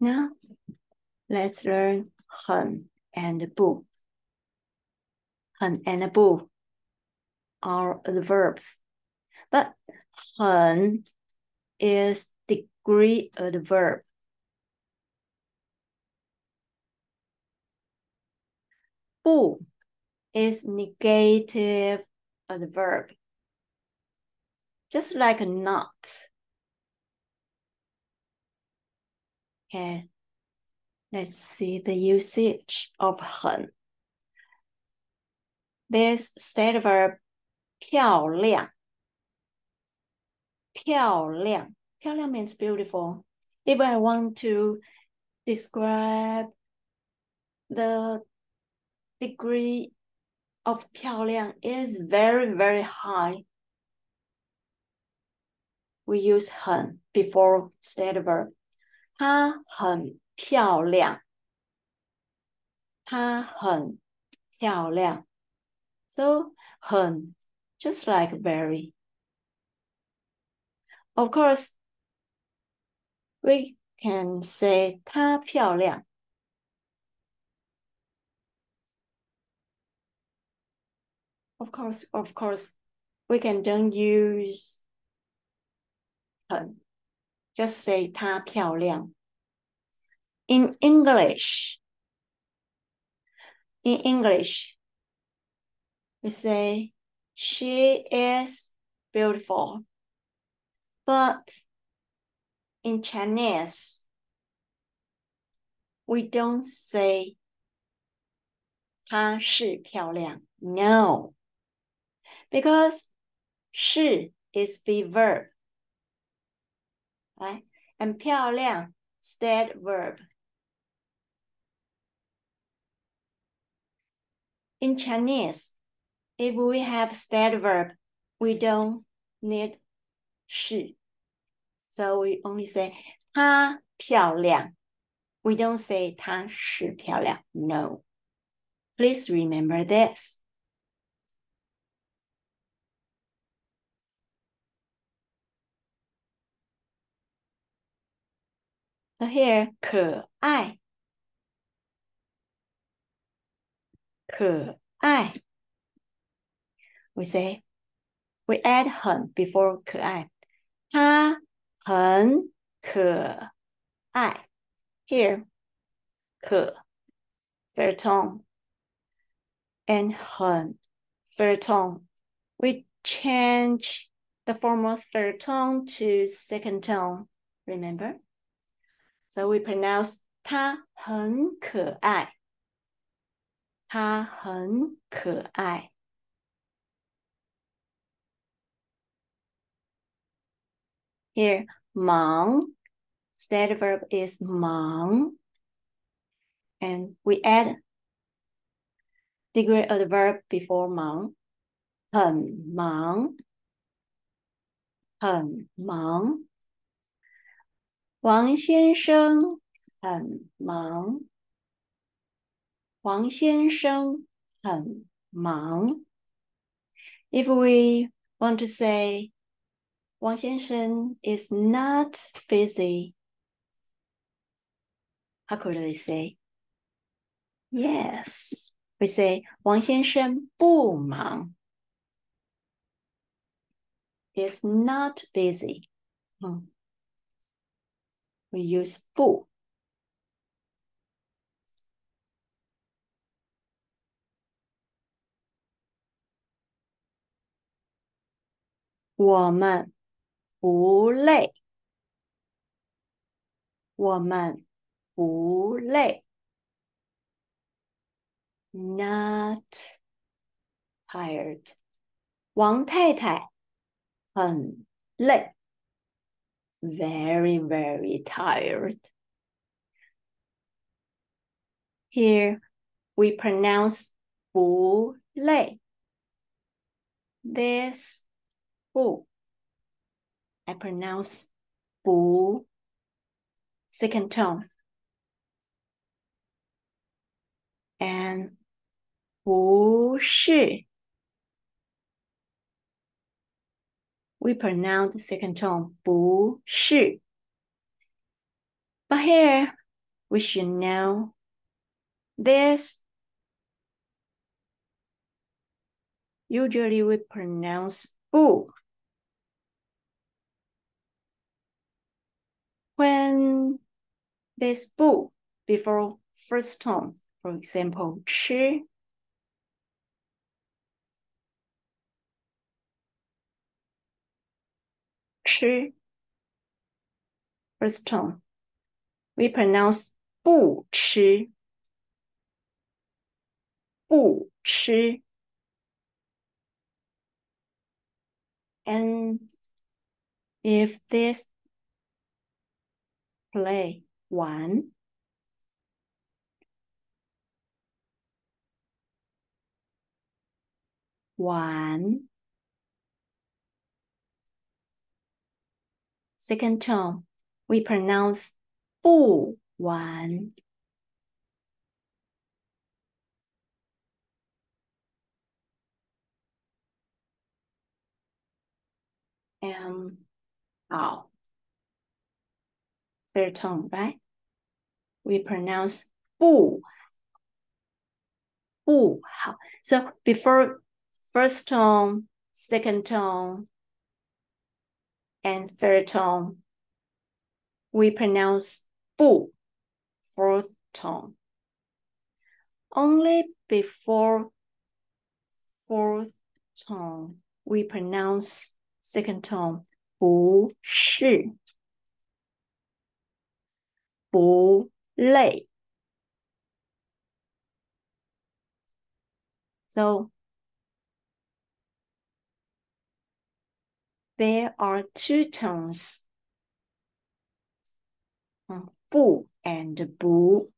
Now, let's learn 很 and 不. 很 and 不 are adverbs, but 很 is degree adverb. 不 is negative adverb, just like not. Okay, let's see the usage of 很. This state verb 漂亮. 漂亮. 漂亮 means beautiful. If I want to describe the degree of 漂亮 is very, very high, we use 很 before state verb. 她很漂亮. 她很漂亮. So 很 just like very. Of course, we can say 她漂亮. Of course, we can don't use 很. Just say 她漂亮. In English, we say she is beautiful. But in Chinese, we don't say 她是漂亮. No, because 是 is be verb, right? And 漂亮 state verb. In Chinese, if we have state verb, we don't need 是. So we only say 她漂亮. We don't say 她是漂亮. No. Please remember this. So here, 可爱. 可爱. We say, we add 很 before 可爱. 她很可爱. Here, 可 third tone and 很 third tone. We change the form of third tone to second tone. Remember? So we pronounce 她很可爱. 她很可爱. Here, 忙. State verb is 忙. And we add degree adverb before 忙. 很忙. 很忙. 王先生很忙. 王先生很忙. If we want to say 王先生 is not busy, how could we say? Yes, we say 王先生不忙. Is not busy. We use 不.我们不累. 我们不累. Not tired. 王太太很累. Very, very tired. Here we pronounce 不累. This 不. I pronounce 不. Second tone. And 不是. We pronounce second tone 不是. But here we should know this. Usually we pronounce boo. When there's boo before first tone, for example, 吃, first tone, we pronounce 不吃, 不吃. And if this play 1, second tone, we pronounce 不玩. And third tone, right? We pronounce 不好. So before first tone, second tone, and third tone, we pronounce 不, fourth tone. Only before fourth tone, we pronounce second tone 不是, 不累. So there are two tones, 不 and 不.